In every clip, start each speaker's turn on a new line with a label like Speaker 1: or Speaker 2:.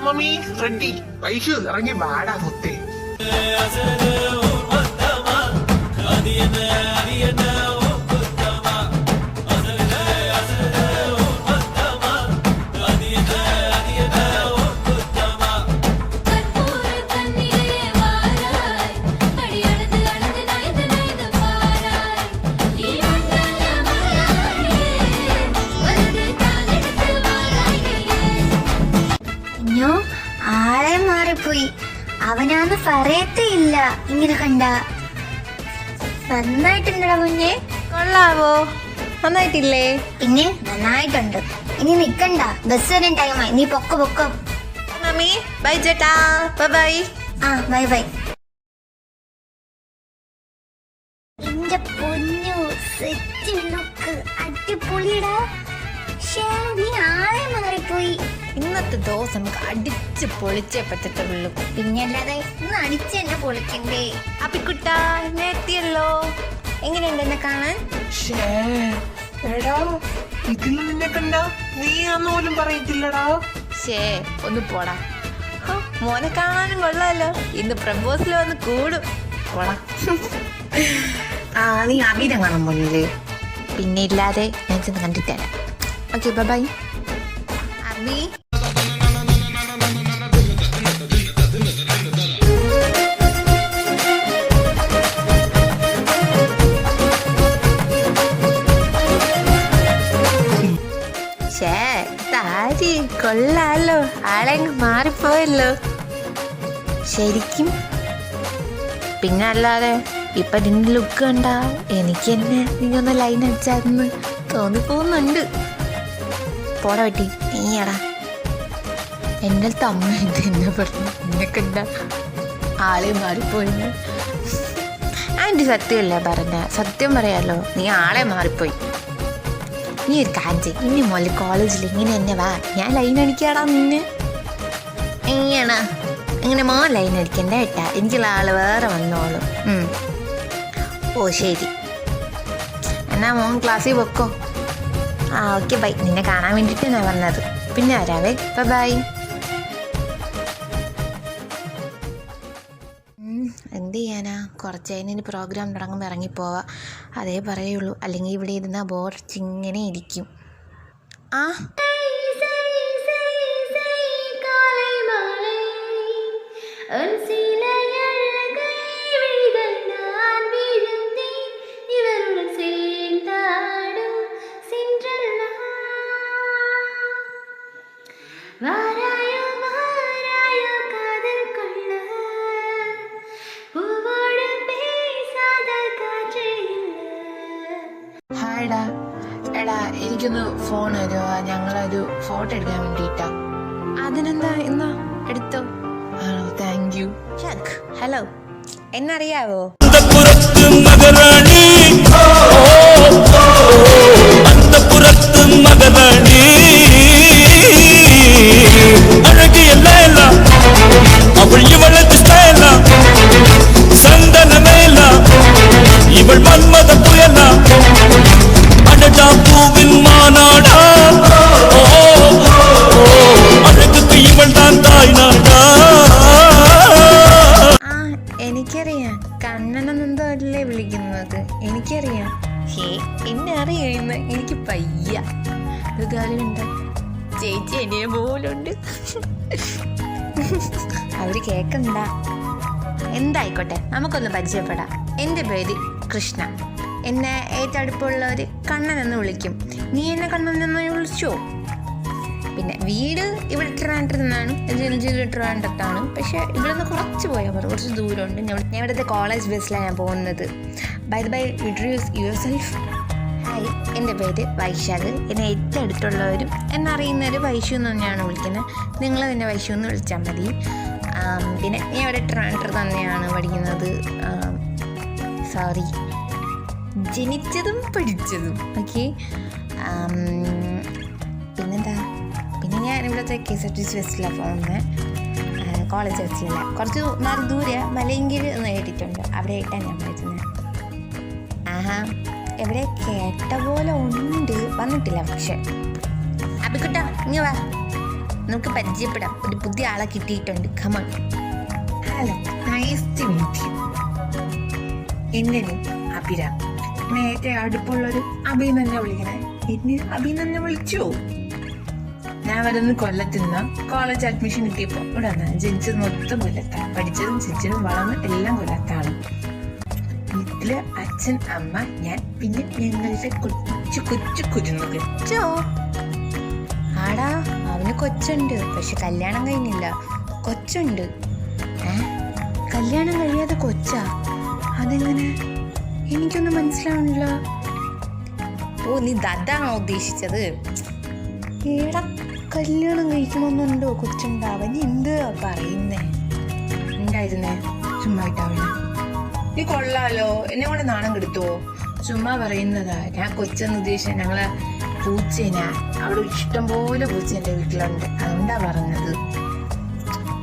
Speaker 1: Mummy ready പൈസ ഇറങ്ങി വാടാ മുത്തേ.
Speaker 2: ആളെ മാറിപ്പോയി. അവനാന്ന് പറയത്തേ ഇല്ല. ഇങ്ങനെ കണ്ട നന്നായിട്ടുണ്ടോ കുഞ്ഞെ?
Speaker 3: കൊള്ളാവോ? നന്നായിട്ടില്ലേ?
Speaker 2: പിന്നെ നന്നായിട്ടുണ്ട്. ഇനി നിക്കണ്ട, ബസ് വരാൻ ടൈമായി. നീ പൊക്കോ.
Speaker 3: മമ്മി ബൈ ചേട്ടാ. ബൈ.
Speaker 2: ആ ബൈ. എന്റെ പൊന്നു സെറ്റ് ലുക്ക് അടിപൊളിയടാ. നീ ആളെ മാറിപ്പോയി.
Speaker 3: ഇന്നത്തെ ദിവസം നമുക്ക് അടിച്ച് പൊളിച്ചേ പറ്റത്തുള്ളൂ.
Speaker 2: പിന്നെ അല്ലാതെ ഇന്ന് അടിച്ച് തന്നെ പൊളിക്കണ്ടേ?
Speaker 3: അപ്പിക്കുട്ട എത്തിയല്ലോ. എങ്ങനെയുണ്ട് എന്നെ കാണാൻ?
Speaker 1: എടാ ഇതിൽ നിന്നെ കണ്ട നീ ആന്ന് പോലും പറയത്തില്ലടാ.
Speaker 3: ഒന്ന് പോടാ. മോനെ കാണാനും കൊള്ളാലോ. ഇന്ന് പ്രപ്പോസൽ വന്ന് കൂടും. പോടാ.
Speaker 1: നീ അബീനെ കാണാൻ പോണില്ലേ?
Speaker 3: പിന്നെ ഇല്ലാതെ ഞാൻ ചെന്ന് കണ്ടിട്ട് തരാം. Okay bye. അബി താരി കൊള്ളാലോ. ആളെങ്ങ് മാറിപ്പോയല്ലോ ശരിക്കും. പിന്നെ അല്ലാതെ ഇപ്പൊ നിന്റെ ലുക്ക് കണ്ടാ എനിക്ക് എന്നെ നീയൊന്ന് ലൈൻ അടിച്ചാന്ന് തോന്നിപ്പോകുന്നുണ്ട്. പോടാ പറ്റി നീയാടാ. എൻ്റെ അടുത്ത് അമ്മ ഇത് എന്നെ പറഞ്ഞു നിനക്ക് എന്താ ആളെ മാറിപ്പോയെന്ന്. ആൻറ്റി സത്യമല്ലേ പറഞ്ഞ? സത്യം പറയാലോ, നീ ആളെ മാറിപ്പോയി. നീ ഒരു കാര്യം ചെയ്യ്, ഇനി മോളി കോളേജിൽ ഇങ്ങനെ എന്നെ വാ, ഞാൻ ലൈൻ അടിക്കാടാ നിന്നെ. എങ്ങനെയാണ് ഇങ്ങനെ മോൻ ലൈൻ അടിക്കണ്ട കേട്ടാ, എനിക്കുള്ള ആള് വേറെ വന്നോളും. ഓ ശരി, എന്നാ മോൻ ക്ലാസ്സിൽ വെക്കോ. Okay bye. നിന്നെ കാണാൻ വേണ്ടിയിട്ട് ഞാൻ വന്നത്. പിന്നെ വരാവേ. ബൈ. എന്ത് ചെയ്യാനാ, കുറച്ച് കഴിഞ്ഞ് പ്രോഗ്രാം തുടങ്ങുമ്പോൾ ഇറങ്ങിപ്പോവാ. അതേ പറയുള്ളൂ, അല്ലെങ്കിൽ ഇവിടെ ഇരുന്നാൽ ബോറടിച്ചിങ്ങനെ ഇരിക്കും.
Speaker 4: ഹായ്ടാ. എടാ എനിക്കൊന്ന് ഫോൺ തരുമോ? ഞങ്ങളൊരു ഫോട്ടോ എടുക്കാൻ വേണ്ടിയിട്ടാ.
Speaker 3: അതിനെന്താ, എന്നാ എടുത്തോ.
Speaker 4: ആണോ? Thank you.
Speaker 3: ഹലോ, എന്നറിയാവോ?
Speaker 5: இவள் மன்மத புயலா அடடா பூவின் மாநாடா அழகுக்கு இவள் தான் தாய் நாடா.
Speaker 3: എനിക്കറിയാം, കണ്ണനെന്നെന്തോ അല്ലേ വിളിക്കുന്നത്. എനിക്കറിയാം. എന്നെ അറിയുന്ന എനിക്ക് പയ്യ. ഒരു കാര്യമുണ്ട്, ചേച്ചി എന്നെ പോലുണ്ട്. അവര് കേക്കണ്ട. എന്തായിക്കോട്ടെ, നമുക്കൊന്ന് പരിചയപ്പെടാം. എൻ്റെ പേര് കൃഷ്ണ. എന്നെ ഏറ്റവും അടുപ്പമുള്ളവർ കണ്ണൻ എന്ന് വിളിക്കും. നീ എന്നെ കണ്ണൻ എന്ന് വിളിച്ചോ? പിന്നെ വീട് ഇവിടെ ട്രിവാൻഡ്രത്താണ്, ട്രിവാൻഡ്രത്താണ്. പക്ഷേ ഇവിടെ നിന്ന് കുറച്ച് പോയാൽ മതി, കുറച്ച് ദൂരമുണ്ട്. ഞാൻ ഇവിടുത്തെ കോളേജ് ബസ്സിലാണ് ഞാൻ പോകുന്നത്. By introduce yourself. Hi, എൻ്റെ പേര് വൈശാഖ്. എന്നെ ഏറ്റവും അടുത്തുള്ളവരും എന്നെ അറിയുന്നവർ വൈശു എന്ന് തന്നെയാണ് വിളിക്കുന്നത്. നിങ്ങൾ എന്നെ വൈശു എന്ന് വിളിച്ചാൽ മതി. പിന്നെ ഞാൻ ഇവിടെ ട്രിവാൻഡ്രത്ത് തന്നെയാണ് പഠിക്കുന്നത്. സോറി, ജനിച്ചതും പഠിച്ചതും. ഓക്കെ. പിന്നെന്താ, പിന്നെ ഞാൻ ഇവിടുത്തെ KSRTC ബസ്സിലാണ് പോകുന്നത്. കോളേജ് ബസ്സിലല്ല, കുറച്ച് മാറി ദൂരെ മലയങ്കിഴ് എന്ന് കേട്ടിട്ടുണ്ട്. അവിടെ ആയിട്ടാണ് ഞാൻ പഠിക്കുന്നത്. എവിടെ കേട്ട പോലെ ഉണ്ട്, വന്നിട്ടില്ല. പക്ഷെ അപ്പിക്കുട്ട ഇങ്ങ് വാ. നമുക്ക് പരിചയപ്പെടാം. ഒരു പുതിയ ആളെ കിട്ടിയിട്ടുണ്ട്. Come on.
Speaker 1: Hello, nice to meet you. എന്റെ അഭിരാം. നേരത്തെ അടുപ്പുള്ളൊരു അഭി തന്നെ വിളിക്കണേ. എന്നെ അഭി തന്നെ വിളിച്ചോ? ഞാൻ വരുന്ന കൊല്ലത്തുനിന്ന് കോളേജ് അഡ്മിഷൻ കിട്ടിയപ്പോ ഇവിടെ ജനിച്ചത് മൊത്തം കൊല്ലത്താണ്. പഠിച്ചതും ചിരിച്ചതും വളർന്ന് എല്ലാം കൊല്ലത്താണ്. വീട്ടില് അച്ഛൻ, അമ്മ, ഞാൻ, പിന്നെ ഞങ്ങളുടെ കൊച്ചു കൊച്ചു കുരുന്നുകൾ.
Speaker 3: ചോ ആടാ, അവന് കൊച്ചുണ്ട്, പക്ഷെ കല്യാണം കഴിഞ്ഞില്ല. കൊച്ചുണ്ട്. കല്യാണം കഴിയാതെ കൊച്ചാ? അതെങ്ങനെ? എനിക്കൊന്നും മനസ്സിലാവണില്ല. ഓ, നീ ദാണോ ഉദ്ദേശിച്ചത്? ഏടാ, കല്യാണം കഴിക്കണമെന്നുണ്ടോ കൊച്ചുണ്ടാവാൻ? എന്ത് പറയുന്നേ?
Speaker 1: ഉണ്ടായിരുന്നേ, ചുമ്മായിട്ടാവില്ല. നീ കൊള്ളാലോ, എന്നെ കൊണ്ട് നാണം കെടുത്തുവോ? ചുമ്മാ പറയുന്നതാ. ഞാൻ കൊച്ചെന്ന് ഉദ്ദേശിച്ച ഞങ്ങളെ പൂച്ചേനാ. അവിടെ ഇഷ്ടംപോലെ പൂച്ച എന്റെ വീട്ടിലുണ്ട്, അതുകൊണ്ടാ പറഞ്ഞത്.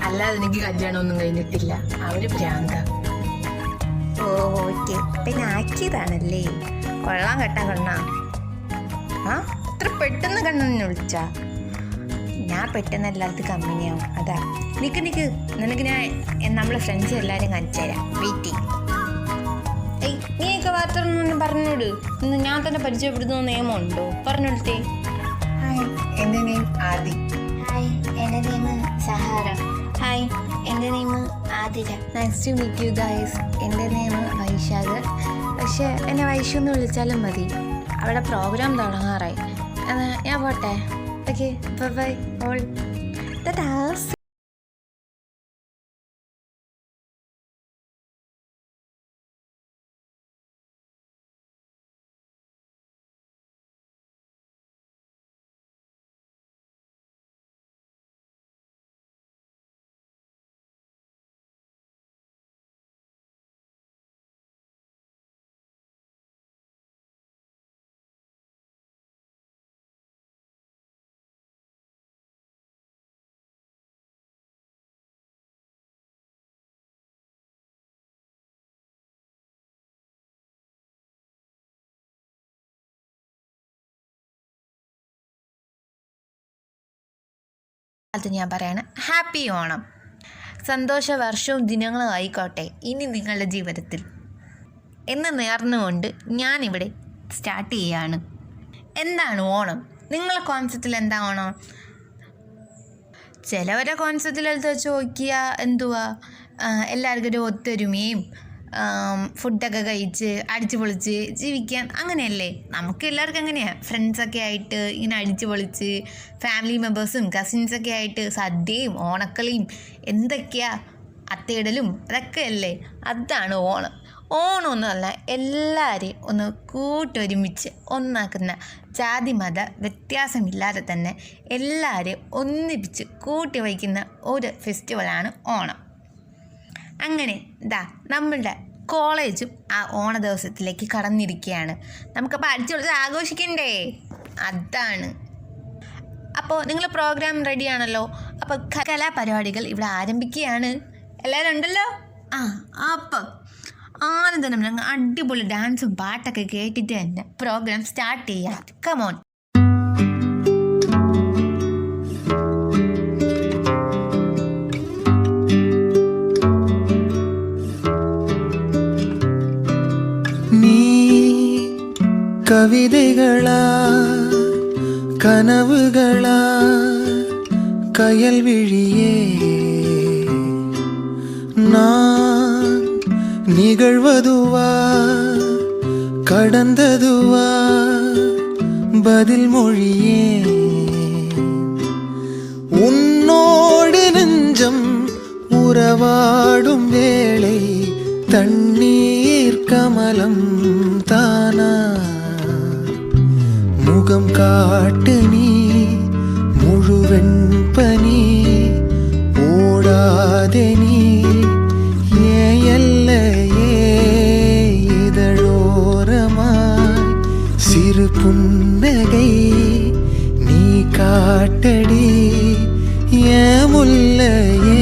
Speaker 1: അല്ലാതെ എനിക്ക് കല്യാണമൊന്നും കഴിഞ്ഞിട്ടില്ല. അവര് ഭ്രാന്ത.
Speaker 3: ഓ, ഓക്കെ. പിന്നെ ആക്കിയതാണല്ലേ. കൊള്ളാൻ കേട്ടാ കണ്ണാ. ആ, ഇത്ര പെട്ടെന്ന് കണ്ണെന്നെ വിളിച്ചാ? ഞാൻ പെട്ടെന്ന് എല്ലാവർക്കും കമ്പനിയാവും, അതാ. നിക്ക് നിനക്ക് ഞാൻ നമ്മളെ ഫ്രണ്ട്സ് എല്ലാവരും കാണിച്ചു തരാം. വെയിറ്റ് ചെയ്യും. നീയൊക്കെ വാർത്തയൊന്നും പറഞ്ഞോട്. ഇന്ന് ഞാൻ തന്നെ പരിചയപ്പെടുന്ന നിയമമുണ്ടോ? പറഞ്ഞോളത്തെ.
Speaker 1: ഹായ്, എന്റെ നെയിം ആദി.
Speaker 2: ഹായ്, എൻ്റെ നെയിം സഹാറ.
Speaker 3: ഹായ്,
Speaker 2: എൻ്റെ name Athira.
Speaker 3: Nice to meet you guys. എൻ്റെ നെയിം വൈശാഖ്. പക്ഷെ എന്നെ വൈശു എന്ന് വിളിച്ചാലും മതി. അവിടെ പ്രോഗ്രാം തുടങ്ങാറായി. എന്നാ ഞാൻ പോട്ടെ. Okay, bye all. ടാസ്. അത് ഞാൻ പറയാണ്, ഹാപ്പി ഓണം. സന്തോഷ വർഷവും ദിനങ്ങളും ആയിക്കോട്ടെ ഇനി നിങ്ങളുടെ ജീവിതത്തിൽ എന്ന് നേർന്നുകൊണ്ട് ഞാനിവിടെ സ്റ്റാർട്ട് ചെയ്യാണ്. എന്താണ് ഓണം? നിങ്ങളുടെ കോൺസെപ്റ്റിൽ എന്താ ഓണം? ചിലവരെ കോൺസെപ്റ്റിൽ എടുത്ത് വെച്ച് നോക്കിയാൽ എന്തുവാ, എല്ലാവർക്കും ഒരു ഒത്തൊരുമയും ഫുഡൊക്കെ കഴിച്ച് അടിച്ചു പൊളിച്ച് ജീവിക്കാൻ, അങ്ങനെയല്ലേ? നമുക്ക് എല്ലാവർക്കും അങ്ങനെയാണ്. ഫ്രണ്ട്സൊക്കെ ആയിട്ട് ഇങ്ങനെ അടിച്ചു പൊളിച്ച് ഫാമിലി മെമ്പേഴ്സും കസിൻസൊക്കെ ആയിട്ട് സദ്യയും ഓണക്കളിയും എന്തൊക്കെയാ അത്തയിടലും അതൊക്കെ അല്ലേ? അതാണ് ഓണം. ഓണമൊന്നുമല്ല, എല്ലാവരെയും ഒന്ന് കൂട്ടൊരുമിച്ച് ഒന്നാക്കുന്ന, ജാതി മത വ്യത്യാസമില്ലാതെ തന്നെ എല്ലാവരെയും ഒന്നിപ്പിച്ച് കൂട്ടി വയ്ക്കുന്ന ഒരു ഫെസ്റ്റിവലാണ് ഓണം. അങ്ങനെ നമ്മളുടെ കോളേജും ആ ഓണ ദിവസത്തിലേക്ക് കടന്നിരിക്കുകയാണ്. നമുക്കപ്പോൾ അടിച്ചു പൊളിച്ച് ആഘോഷിക്കണ്ടേ? അതാണ്. അപ്പോൾ നിങ്ങൾ പ്രോഗ്രാം റെഡിയാണല്ലോ. അപ്പോൾ കലാപരിപാടികൾ ഇവിടെ ആരംഭിക്കുകയാണ്. എല്ലാവരും ഉണ്ടല്ലോ? അപ്പം ആദ്യം തന്നെ ഞങ്ങൾ അടിപൊളി ഡാൻസും പാട്ടൊക്കെ കേട്ടിട്ട് തന്നെ പ്രോഗ്രാം സ്റ്റാർട്ട് ചെയ്യാം. കമോൺ.
Speaker 6: കവിതകളാ കനവുകളാ കയൽവിഴിയേ நான் நிகழ்வதுவா கடந்ததுவா பதில் மொழியே உன்னோடு நெஞ்சம் உறவாடும் வேளை தண்ணீர் கமலம் தானா முகம் காட்டு நீ முழுவெண் பனி ஓடாதே நீ ஏல்லையே இதழோரமாய் சிறு புன்னகை நீ காட்டடி ஏன் முல்லையே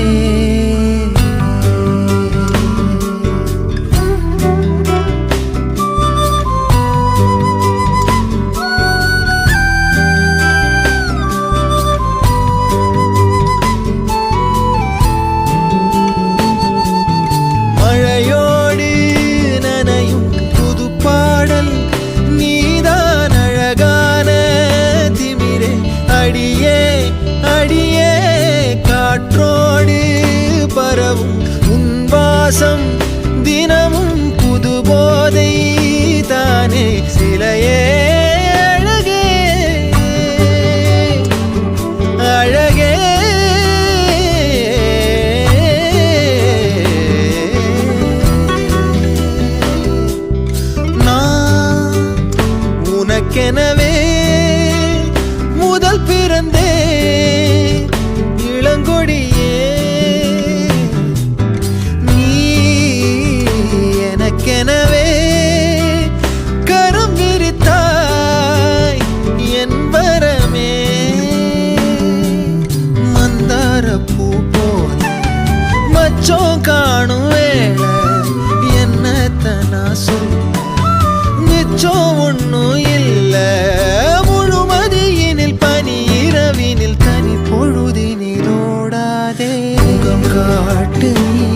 Speaker 6: കാട്ട് നീ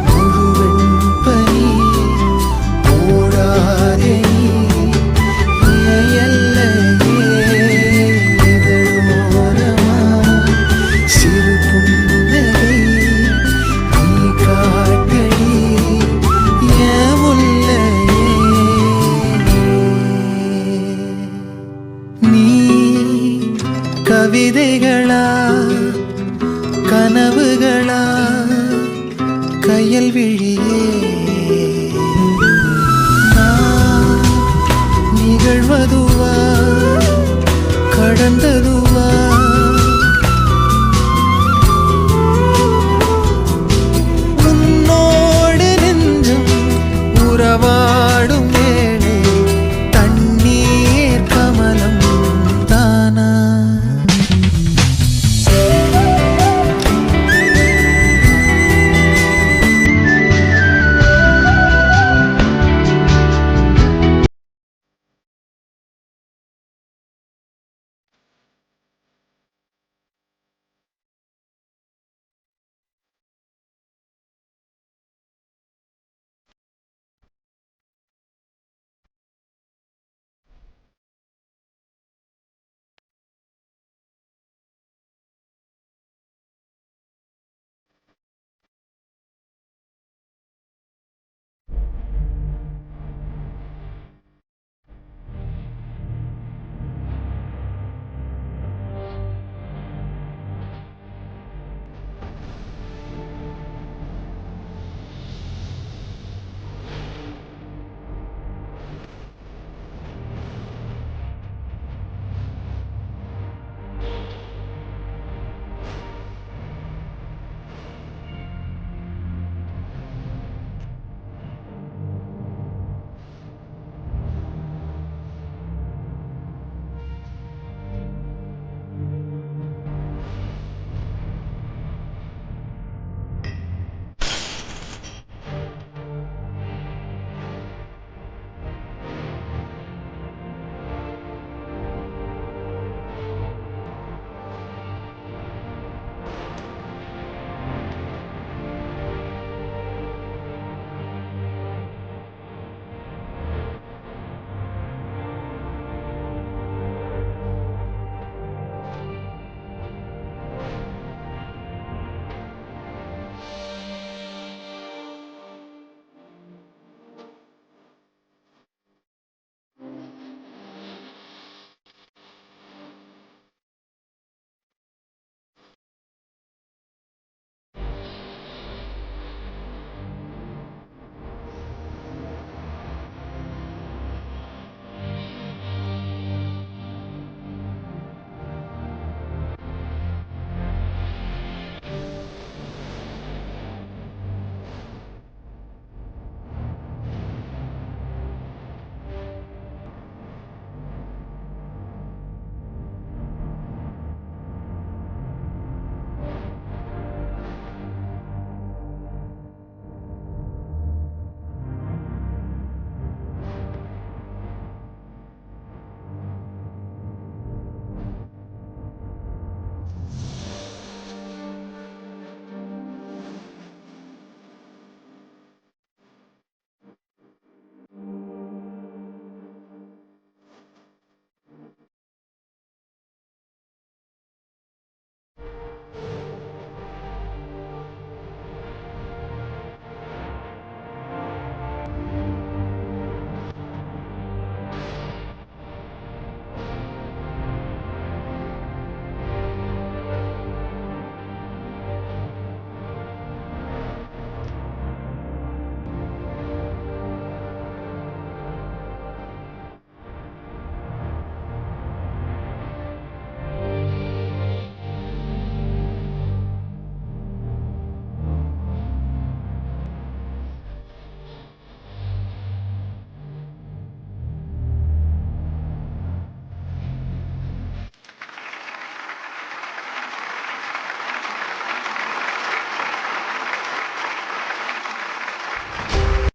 Speaker 6: മുഴുവൻ പനി ഓടാതെ சிறு புன்னகை நீ காட்டடி என் முல்லையே நீ கவிதைகளா கனவுகளா கையல் விழியே நான் நிகழ்வதுவா கடந்ததுவா உன்னோடு நெஞ்சும் உறவாடும் வேளை தண்ணீர் கமலம் தானா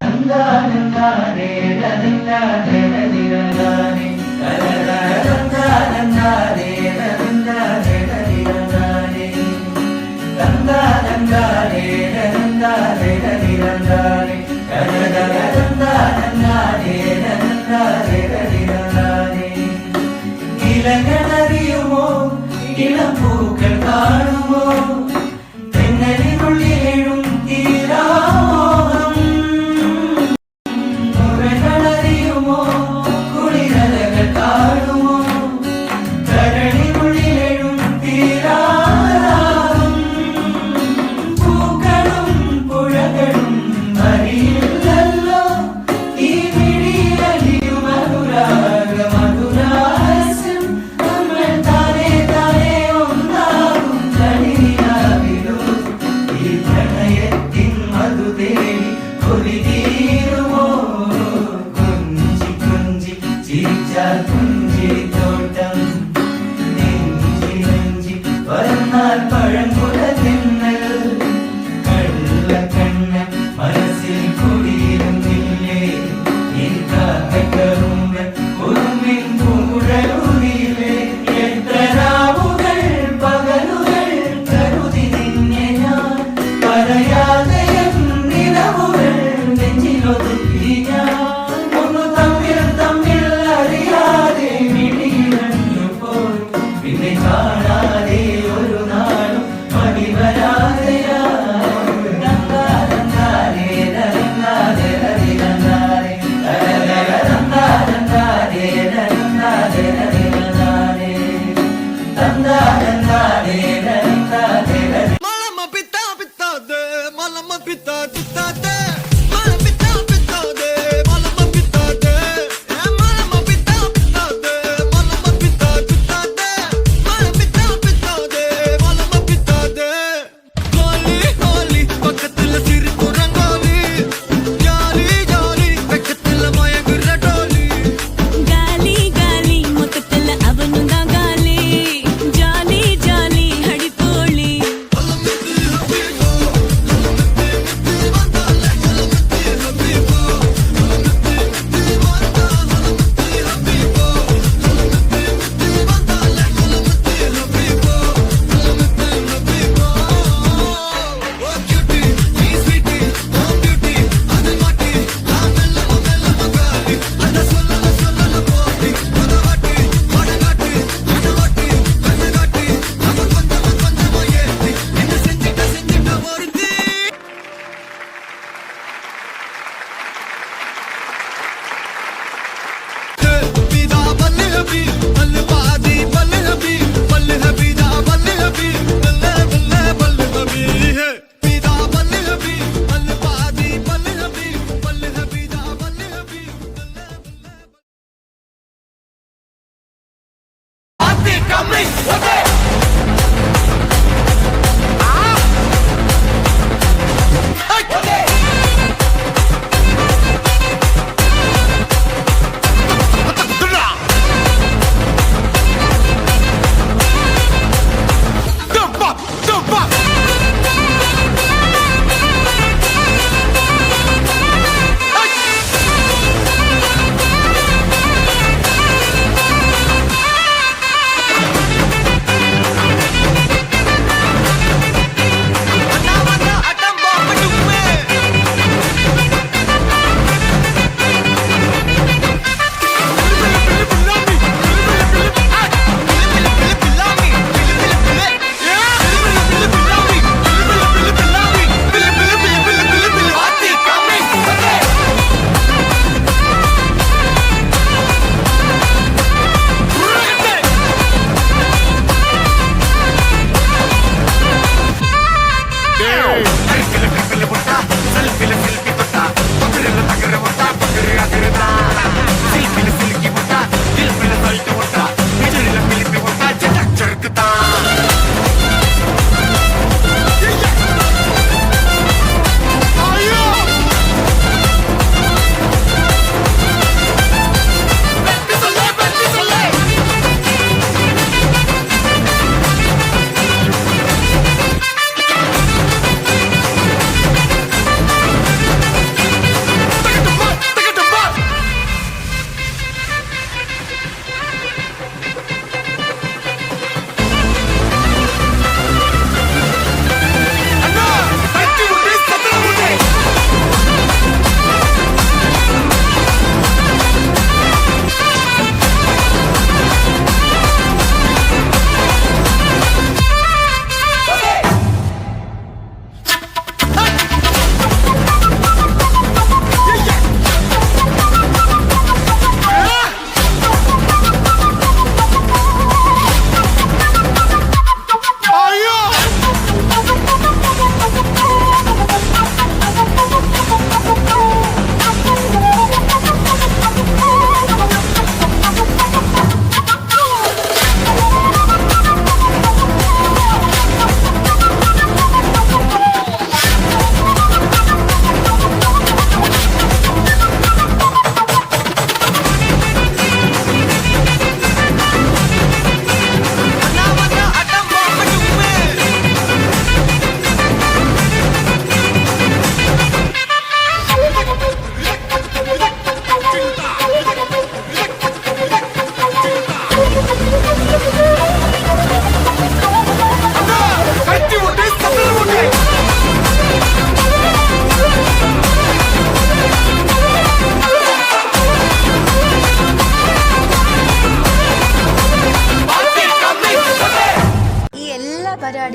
Speaker 7: తందానందానే ഇലകളറിയുമോ ഇളപ്പൂക്കൾ കാണുമോ തെന്നലിനുള്ളിലും തീരാമോഹം മുറകളറിയുമോ കുളിരലകൾ കാണുമോ കരളിനുള്ളിലും തീരാമോഹം പൂക്കളും പുഴകളും അറിയില്ലല്ലോ ഈ മിഴിയലിയും അനുരാഗ മധുരാസ്യം നമ്മൾ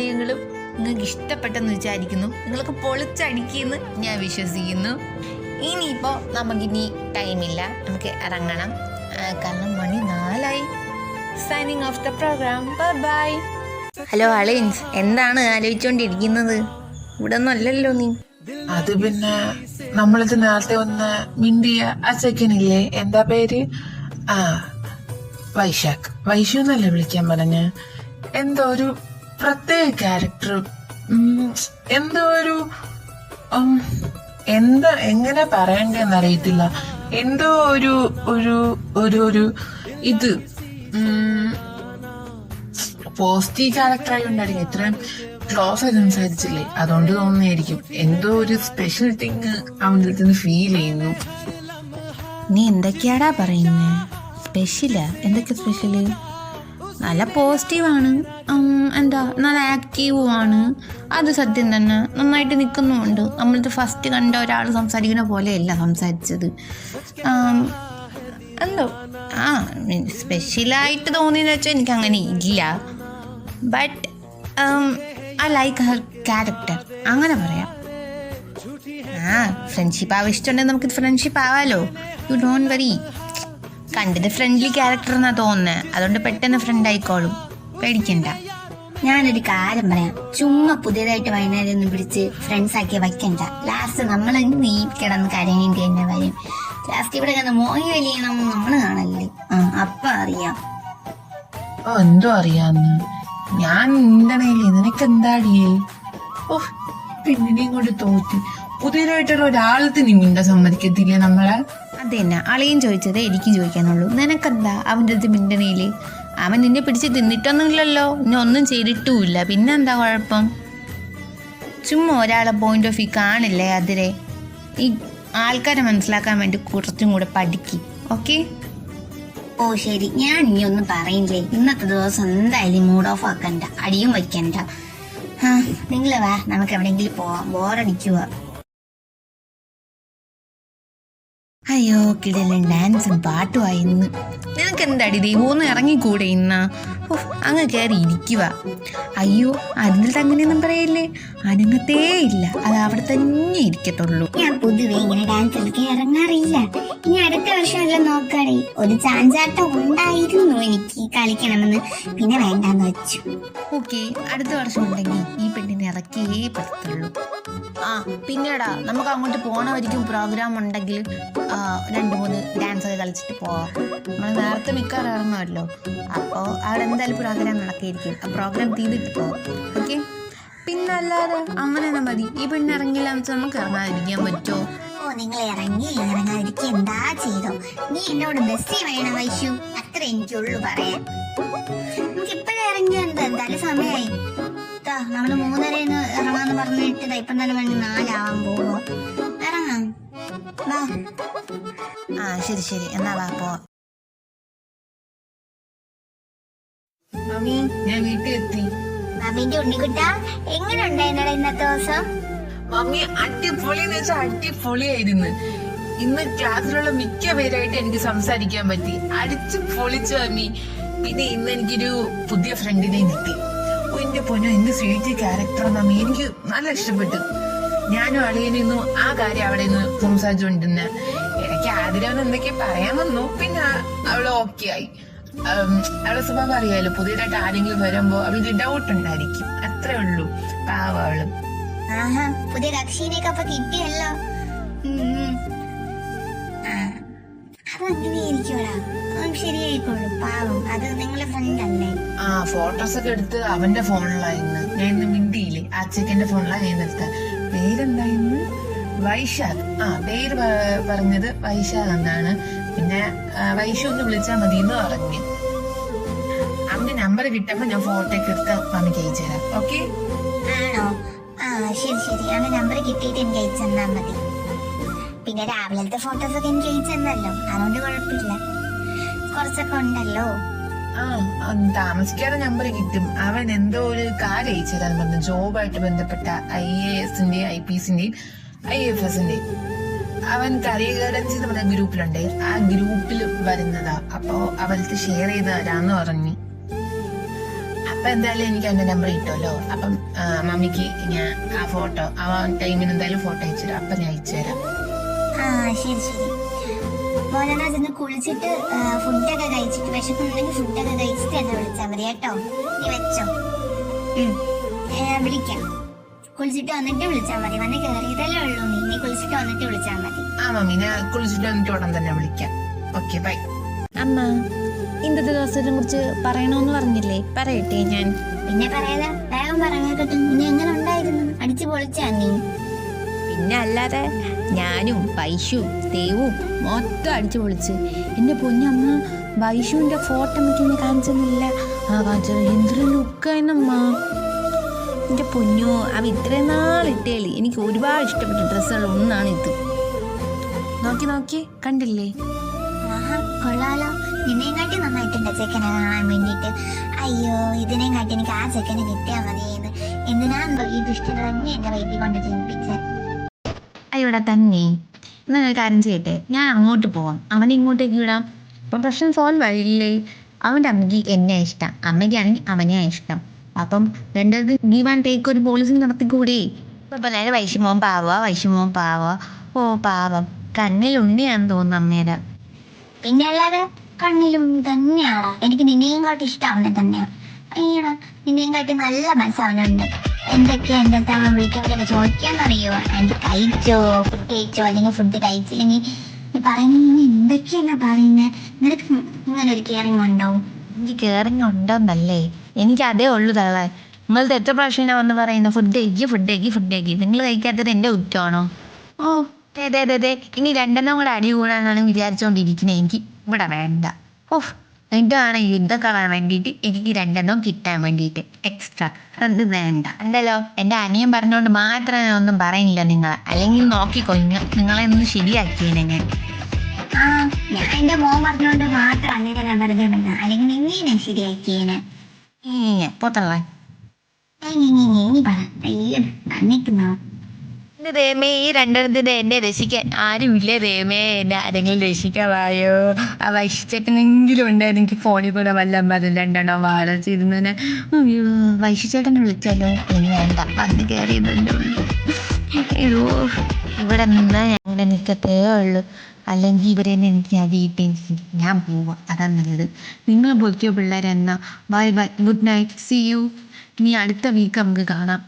Speaker 3: കാര്യങ്ങളും നിങ്ങൾക്ക് ഇഷ്ടപ്പെട്ടെന്ന് വിചാരിക്കുന്നു. നിങ്ങൾക്ക് പൊളിച്ചടിക്കുമെന്ന് ഞാൻ വിശ്വസിക്കുന്നു. ഇനിയിപ്പോൾ നമുക്കിനി ടൈമില്ല, നമുക്ക് ഇറങ്ങണം. കാരണം മണി 4 signing off the programme. Bye. Hello alliance, എന്താണ് ആലോചിച്ചുകൊണ്ടിരിക്കുന്നത്? ഇവിടെ ഒന്നും അല്ലല്ലോ നീ.
Speaker 4: അത് പിന്നെ നമ്മളിത് നേരത്തെ ഒന്ന് മിണ്ടിയ ആ ചെക്കനില്ലേ, എന്താ പേര്? വൈശാഖ്, വൈശു എന്നല്ലേ വിളിക്കാൻ പറഞ്ഞ്. എന്തോ ഒരു പ്രത്യേക ക്യാരക്ടർ, എന്തോ ഒരു എന്താ എങ്ങനെ പറയണ്ടെന്ന് അറിയത്തില്ല. എന്തോ ഒരു ഒരു ഒരു ഒരു ഇത് പോസിറ്റീവ് ക്യാരക്ടറായി ഉണ്ടായിരിക്കും. ഇത്രയും ക്ലോസ് ആയി സംസാരിച്ചില്ലേ, അതുകൊണ്ട് തോന്നുന്നതായിരിക്കും. എന്തോ ഒരു സ്പെഷ്യൽ തിങ് അവൻ്റെ അടുത്ത് നിന്ന് ഫീൽ ചെയ്യുന്നു.
Speaker 3: നീ എന്തൊക്കെയാടാ പറയുന്നേ? സ്പെഷ്യലാ? എന്തൊക്കെ സ്പെഷ്യല്? നല്ല പോസിറ്റീവാണ്, എന്താ നല്ല ആക്റ്റീവുമാണ്. അത് സത്യം തന്നെ, നന്നായിട്ട് നിൽക്കുന്നുമുണ്ട്. നമ്മളിത് ഫസ്റ്റ് കണ്ട ഒരാൾ സംസാരിക്കുന്ന പോലെയല്ല സംസാരിച്ചത്. എന്തോ സ്പെഷ്യലായിട്ട് തോന്നിയെന്ന് വെച്ചാൽ എനിക്ക് അങ്ങനെ ഇല്ല. But I like her character, അങ്ങനെ പറയാം. ഫ്രണ്ട്ഷിപ്പ് ആവാൻ ഇഷ്ടമുണ്ടെങ്കിൽ നമുക്ക് ഫ്രണ്ട്ഷിപ്പ് ആവാലോ. You don't worry. കണ്ടിട്ട് ഫ്രണ്ട്ലി ക്യാരക്ടർ എന്നാ തോന്നുന്നത്, അതുകൊണ്ട് പെട്ടെന്ന് ഫ്രണ്ട് ആയിക്കോളും, പേടിക്കണ്ട.
Speaker 2: ഞാനൊരു കാര്യം പറയാം, ചുമ്മാ പുതിയതായിട്ട് വൈകുന്നേരം ഒന്ന് പിടിച്ച് ഫ്രണ്ട്സ് ആക്കി വയ്ക്കണ്ട. ലാസ്റ്റ് നമ്മൾ നീ കിടന്ന് കരയേണ്ടി തന്നെ വരും. ലാസ്റ്റ് ഇവിടെ കിടന്ന് മോഹി വലിയണം നമ്മള് കാണല്ലേ, അപ്പൊ അറിയാം.
Speaker 4: എന്തോ അറിയാന്ന് ഞാൻ നിന്റണയില്ലേ, നിനക്ക് എന്താടിയേ? ഓഹ്, പെണ്ണിനെയും കൊണ്ട് തോറ്റി. പുതിയതായിട്ടുള്ള ഒരാളത്തിന് മിണ്ട സമ്മതിക്കത്തില്ലേ നമ്മളെ?
Speaker 3: അതെന്നെ അളിയും ചോദിച്ചതേ എനിക്ക് ചോദിക്കാനുള്ളൂ. നിനക്കെന്താ അവൻ്റെ അടുത്ത് മിണ്ടണയില്? അവൻ നിന്നെ പിടിച്ച് തിന്നിട്ടൊന്നുമില്ലല്ലോ, ഇനി ഒന്നും ചെയ്തിട്ടുമില്ല, പിന്നെന്താ കുഴപ്പം? ചുമ്മാ ഒരാളെ പോയിന്റ് ഓഫ് വ്യൂ കാണില്ലേ അതിരെ. ഈ ആൾക്കാരെ മനസ്സിലാക്കാൻ വേണ്ടി കുറച്ചും കൂടെ പഠിക്കും, ഓക്കെ?
Speaker 2: ഓ ശരി, ഞാൻ ഇനി ഒന്നും പറയില്ലേ. ഇന്നത്തെ ദിവസം എന്തായാലും മൂഡ് ഓഫ് ആക്കണ്ട, അടിയും വയ്ക്കണ്ട. നിങ്ങള് വാ, നമുക്ക് എവിടെയെങ്കിലും പോവാം, ബോറടിക്കുക.
Speaker 3: അയ്യോ കിടലൻ ഡാൻസും പാട്ടുമായി ഇന്ന്. നിനക്ക് എന്താടി ദൈവമൊന്നും ഇറങ്ങിക്കൂടെ ഇന്ന്? അങ്ങ് കയറി ഇരിക്കുക. അയ്യോ അതിൻ്റെ അങ്ങനെയൊന്നും പറയല്ലേ, അനങ്ങത്തേ ഇല്ല, അത് അവിടെ തന്നെ ഇരിക്കത്തുള്ളൂ.
Speaker 2: ഞാൻ പൊതുവെ ഇങ്ങനെ ഡാൻസ് കളിക്കാൻ ഇറങ്ങാറില്ല. ഇനി അടുത്ത വർഷം എല്ലാം നോക്കാടേ. ഒരു ചാഞ്ചാട്ടം ഉണ്ടായിരുന്നു എനിക്ക് കളിക്കണമെന്ന്, പിന്നെ വേണ്ടാന്ന് വെച്ചു.
Speaker 3: ഓക്കെ, അടുത്ത വർഷം ഉണ്ടെങ്കിൽ ഈ പെണ്ണിനെ ഇറക്കിയേ പറ്റത്തുള്ളൂ. പിന്നെടാ നമുക്ക് അങ്ങോട്ട് പോണവരിക്കും പ്രോഗ്രാം ഉണ്ടെങ്കിൽ 2-3 ഡാൻസ് ഒക്കെ കളിച്ചിട്ട് പോവാം. നമ്മൾ നേരത്തെ മിക്കവാറും ഇറങ്ങുമല്ലോ, അപ്പോൾ അവിടെ എന്തായാലും പ്രോഗ്രാം നടക്കിയിരിക്കും. ആ പ്രോഗ്രാം തീർന്നിട്ട് പോവാം, ഓക്കെ? പിന്നെ അല്ലാതെ അങ്ങനെ തന്നെ മതി. ഈ പെണ്ണ് ഇറങ്ങിയില്ല എന്ന് വെച്ചാൽ നമുക്ക് ഇറങ്ങാതിരിക്കാൻ പറ്റുമോ?
Speaker 2: ഓ നിങ്ങൾ ഇറങ്ങാതിരിക്കുക എന്താ ചെയ്തോ? നീ എന്നോട് ബസ്സിൽ വേണം വൈശു, അത്ര എനിക്കുള്ളൂ പറയാൻ. നമുക്ക് ഇപ്പഴേ ഇറങ്ങിയ എന്തായാലും സമയമായി. നമ്മള് 3:30 ഇറങ്ങാന്ന് പറഞ്ഞിട്ട് ഇപ്പം തന്നെ വേണ്ടി 4 ആവാൻ പോവോ? ഇറങ്ങാം, വാ.
Speaker 3: ശരി ശരി, എന്നാ വാ പോവാം.
Speaker 4: മമ്മി, ഞാൻ വീട്ടിൽ എത്തി.
Speaker 2: മമ്മിന്റെ ഉണ്ണിക്കുട്ട, എങ്ങനെ ഉണ്ടായിരുന്നടാ ഇന്നത്തെ ദിവസം?
Speaker 4: മമ്മി അടിപൊളിന്ന് വെച്ചാൽ അടിപൊളിയായിരുന്നു. ഇന്ന് ക്ലാസ്സിലുള്ള മിക്ക പേരായിട്ട് എനിക്ക് സംസാരിക്കാൻ പറ്റി, അടിച്ചു പൊളിച്ചു മമ്മി. പിന്നെ ഇന്ന് എനിക്കൊരു പുതിയ ഫ്രണ്ടിനെ കിട്ടി. എന്റെ പൊന്നോ, എന്ത് സ്വീറ്റ് ക്യാരക്ടർ മമ്മി, എനിക്ക് നല്ല ഇഷ്ടപ്പെട്ടു. ഞാനും അളിയനിന്നും ആ കാര്യം അവിടെ നിന്ന് സംസാരിച്ചുകൊണ്ടിരുന്ന എനിക്ക് ആഗ്രഹം എന്തൊക്കെ പറയാൻ വന്നു. പിന്നെ അവള് ഓക്കെ ആയി. അവളെ സ്വഭാവം അറിയാലോ, പുതിയതായിട്ട് ആരെങ്കിലും വരുമ്പോ അവൾക്ക് ഡൗട്ട് ഉണ്ടായിരിക്കും, അത്രേ ഉള്ളൂ. പാവം അവള്.
Speaker 2: പുതിയ കക്ഷിനെയൊക്കെ അപ്പൊ കിട്ടിയല്ലോ. അതെങ്ങനെയായിരിക്കുമോടാ? ശരിയായിക്കോളും, പാവം. അത് നിങ്ങളെ ഫ്രണ്ട് അല്ലേ?
Speaker 4: ഫോട്ടോസ് ഒക്കെ എടുത്ത് അവന്റെ ഫോണിലായിരുന്നു. ഞാൻ ഇന്ന് മിണ്ടിയില്ലേ, ആ ചെക്കന്റെ ഫോണിലാണ് ഞാൻ എടുത്ത. പേരെന്തായിരുന്നു? വൈശാഖ്. പേര് പറഞ്ഞത് വൈശാഖ് എന്നാണ്. പിന്നെ വൈശു ഒന്ന് വിളിച്ചാൽ മതി എന്ന് പറഞ്ഞു. അവന്റെ നമ്പർ കിട്ടുമ്പോ ഞാൻ ഫോട്ടോ ഒക്കെ എടുത്ത് മമ്മിക്ക് അയച്ചു തരാം, ഓക്കെ?
Speaker 2: ആണോ? ശരി ശരി, അവന്റെ നമ്പർ കിട്ടിയിട്ട് എനിക്ക് അയച്ചു തന്നാ മതി. പിന്നെ രാവിലത്തെ ഫോട്ടോസ് ഒക്കെ എനിക്ക് അയച്ചു തന്നല്ലോ, അതുകൊണ്ട് കുഴപ്പമില്ല, കുറച്ചൊക്കെ ഉണ്ടല്ലോ.
Speaker 4: താമസിക്കാതെ നമ്പർ കിട്ടും. അവൻ എന്തോ ഒരു കാര്യം അയച്ചു തരാൻ പറഞ്ഞു, ജോബായിട്ട് ബന്ധപ്പെട്ട IAS-ന്റെയും IPS-ന്റെയും IFS-ന്റെയും. അവൻ കരിയർ ഗൈഡൻസ് എന്ന് പറഞ്ഞ ഗ്രൂപ്പിലുണ്ട്, ആ ഗ്രൂപ്പിൽ വരുന്നതാ. അപ്പോ അവർക്ക് ഷെയർ ചെയ്ത് തരാന്ന് പറഞ്ഞു. അപ്പൊ എന്തായാലും എനിക്ക് എന്റെ നമ്പർ കിട്ടുമല്ലോ. അപ്പം മമ്മിക്ക് ഞാൻ ആ ഫോട്ടോ ആ ടൈമിന് എന്തായാലും ഫോട്ടോ അയച്ചുതരാം. അപ്പൊ ഞാൻ അയച്ചുതരാം.
Speaker 2: ആ ശരി ശരി. മോനെന്നാ ചെന്ന് കുളിച്ചിട്ട് ഫുഡൊക്കെ കഴിച്ചിട്ട് വിശക്കുന്നുണ്ടെങ്കിൽ ഫുഡൊക്കെ കഴിച്ചിട്ട് എന്നെ വിളിച്ചാൽ മതി കേട്ടോ. നീ വെച്ചോ. വിളിക്കാം. കുളിച്ചിട്ട് വന്നിട്ട് വിളിച്ചാൽ മതി. വന്ന് കയറിയതല്ലേ ഉള്ളൂ. നീ കുളിച്ചിട്ട് വന്നിട്ട് വിളിച്ചാൽ മതി.
Speaker 4: ആ മമ്മി, ഞാൻ കുളിച്ചിട്ട് വന്നിട്ട് ഉടൻ തന്നെ വിളിക്കാം. Okay bye.
Speaker 3: അമ്മ ഇന്നത്തെ ദിവസത്തെ കുറിച്ച് പറയണമെന്ന് പറഞ്ഞില്ലേ, പറയട്ടെ ഞാൻ.
Speaker 2: പിന്നെ പറയാതെ വേഗം പറഞ്ഞേക്കട്ടെ. ഇനി എങ്ങനെ ഉണ്ടായിരുന്നു? അടിച്ചു പൊളിച്ചാ നീ?
Speaker 3: പിന്നെ അല്ലാതെ ഞാനും വൈഷുവും ദേവും മൊത്തം അടിച്ചു പൊളിച്ച്. എൻ്റെ പൊന്നമ്മ, വൈഷുവിൻ്റെ ഫോട്ടോ എനിക്ക് കാണിച്ചെന്നില്ല. ആ കാണിച്ചത് എന്തൊരു ലുക്കായിരുന്നമ്മ. എൻ്റെ പൊന്നോ, അവ ഇത്രയും നാളിട്ടേല് എനിക്ക് ഒരുപാട് ഇഷ്ടപ്പെട്ട ഡ്രസ്സുകൾ ഒന്നാണ് ഇത്. നോക്കി നോക്കി കണ്ടില്ലേ?
Speaker 2: ആഹാ കൊള്ളാലോ. നിന്നെയും കാട്ടി നന്നായിട്ടുണ്ട് ചെക്കനെ കാണാൻ വേണ്ടിയിട്ട്. അയ്യോ ഇതിനെയും കാട്ടി എനിക്ക് ആ ചെക്കനെ കിട്ടിയാൽ മതിയെന്ന്. എന്തിനാ ഈ ദുഷ്ട തന്നെ എന്റെ വൈദ്യ കൊണ്ട് ചിന്തിപ്പിച്ചത്.
Speaker 3: ഇവിടെ തന്നെ എന്നാൽ ഒരു കാര്യം ചെയ്യട്ടെ, ഞാൻ അങ്ങോട്ട് പോവാം, അവനെ ഇങ്ങോട്ടേക്ക് വിടാം. അപ്പം പ്രശ്നം സോൾവ് ആയില്ലേ? അവൻ്റെ അമ്മയ്ക്ക് എന്നെ ഇഷ്ടം, അമ്മയ്ക്കാണെങ്കിൽ അവനെ ഇഷ്ടം. അപ്പം രണ്ടത് ഗീവ് ആൻഡ് ടേക്ക് ഒരു പോളിസി നടത്തിക്കൂടി. ഇപ്പം നേരെ വൈഷമോൻ പാവ. ഓ പാവം, കണ്ണിൽ ഉണ്ണിയാന്ന് തോന്നുന്നു അമ്മേടെ.
Speaker 2: പിന്നെ അല്ലാതെ കണ്ണിലും തന്നെയാണോ? എനിക്ക് നിന്നെയും കാട്ടി ഇഷ്ടം അവനെ തന്നെയാണ്. അയ്യടാ, നിന്നെയും കാട്ടി നല്ല മനസ്സവനുണ്ട്. എന്തൊക്കെയാ എൻ്റെ അടുത്ത് അവൻ വിളിക്കാൻ ചോദിക്കാന്നറിയോ? എനിക്ക് കഴിച്ചോ, ഫുഡ് കഴിച്ചോ, അല്ലെങ്കിൽ ഫുഡ് കഴിച്ചില്ലെങ്കിൽ നീ പറയുന്ന എന്തൊക്കെയല്ല പറയുന്നത്. നിനക്ക് ഇങ്ങനെ ഒരു കെയറിങ് ഉണ്ടാവും.
Speaker 3: എനിക്ക് കയറിങ് ഉണ്ടോന്നല്ലേ, എനിക്ക് അതേ ഉള്ളു തള്ളാൻ. നിങ്ങളത് എത്ര പ്രാവശ്യം വന്ന് പറയുന്നത് ഫുഡ് കഴിക്കി. നിങ്ങൾ കഴിക്കാത്തത് എൻ്റെ കുറ്റമാണോ? ഓ അതെ, ഇനി രണ്ടെണ്ണം കൂടെ അടി കൂടാനാണ് വിചാരിച്ചുകൊണ്ടിരിക്കുന്നത്. എനിക്ക് ഇവിടെ വേണ്ട. ഓഹ് എന്താണ് യുദ്ധം കാണാൻ വേണ്ടിയിട്ട് എനിക്ക് രണ്ടെണ്ണം കിട്ടാൻ വേണ്ടിയിട്ട് എക്സ്ട്രാ അത് വേണ്ട. ഉണ്ടല്ലോ, എൻ്റെ അനിയൻ പറഞ്ഞുകൊണ്ട് മാത്രം ഞാൻ ഒന്നും പറയുന്നില്ല നിങ്ങൾ, അല്ലെങ്കിൽ നോക്കിക്കോ നിങ്ങളെ ഒന്ന് ശരിയാക്കിയേനെ ഞാൻ.
Speaker 2: ആ ഞാൻ എൻ്റെ മോൻ പറഞ്ഞുകൊണ്ട് മാത്രം അങ്ങനെ ഞാൻ പറഞ്ഞിട്ടുണ്ട്. അല്ലെങ്കിൽ നിന്നെ ശരിയാക്കിയേനെ.
Speaker 3: പോത്തള്ളേ
Speaker 2: നീ പറ. അയ്യോ നിൽക്കുന്നോ?
Speaker 3: എൻ്റെ രേമേ, ഈ രണ്ടെണ്ണത്തിന് എന്നെ രക്ഷിക്കാൻ ആരുമില്ല രേമേ. എന്നെ ആരെങ്കിലും രക്ഷിക്കാവായോ? ആ വൈശിച്ചേട്ടനെങ്കിലും ഉണ്ടായിരുന്നു എനിക്ക് ഫോണിൽ കൂടെ വല്ലതും രണ്ടെണ്ണം വാഴ ചെയ്തിരുന്നതിന്. അയ്യോ വൈശിച്ചേട്ടനെ വിളിച്ചാലോ? ഇനി വേണ്ട, വന്ന് കയറിയതല്ലേ ഉള്ളൂ. അയ്യോ ഇവിടെ നിന്നാൽ ഞങ്ങളുടെ നിൽക്കത്തേ ഉള്ളൂ, അല്ലെങ്കിൽ ഇവരെ എനിക്ക് അടിയിട്ട് ഞാൻ പോവാം. അതാണ് നല്ലത്. നിങ്ങൾ പൊളിക്കോ പിള്ളേരെന്നാ. Bye, good night, see you. ഇനി അടുത്ത വീക്ക് നമുക്ക് കാണാം.